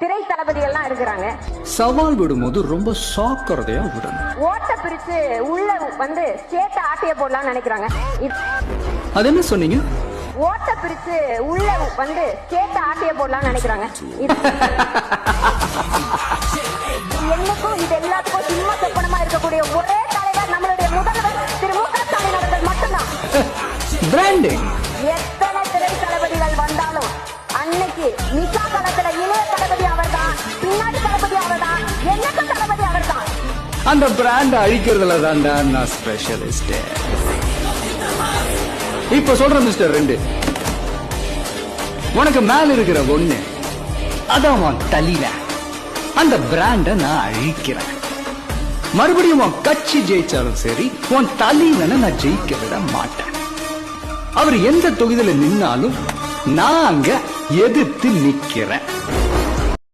திரை தளபதி எல்லாம் இருக்கிறாங்க. சவால் விடும்போது ரொம்ப சாக்கிறதையா விடணும். ஓட்ட பிரிச்சு உள்ள வந்து சேட்ட ஆட்டிய போடலாம்னு நினைக்கிறாங்க. அது என்ன சொன்னீங்க? ஓட்ட பிரிச்சு உள்ள வந்து சேட்ட ஆட்டிய போடலாம்னு நினைக்கிறாங்க. என்னக்கும் இது எல்லாத்துக்கும் சிம்ம சொப்பனமா இருக்கக்கூடிய ஒரே தலைவர் நம்மளுடைய முதல்வர் திரு மு க ஸ்டாலின் அவர்கள் மட்டும்தான். பிராண்டிங். எத்தனை திரை தளபதிகள் வந்தாலும் அன்னைக்கு நிசா களத்துல இளைய தளபதி அவர்தான், பின்னாடி தளபதி அவர்தான், என்னக்கும் தளபதி அவர்தான். அந்த பிராண்ட் அழிக்கிறதுல தான்டா நான் ஸ்பெஷலிஸ்ட். இப்ப சொல்றேன் மிஸ்டர் 2, உனக்கு மேல இருக்கிற ஒண்ணு அதான் உன் தலையில. அந்த பிராண்ட நான் அழிக்கிறேன். மறுபடியும் உன் கட்சி ஜெயிச்சாலும் சரி, உன் தலையில நான் ஜெயிக்க விட மாட்டேன். அவர் எந்த தொகுதியில நின்னாலும் நான் அங்க எதிர்த்து நிக்கிறேன்.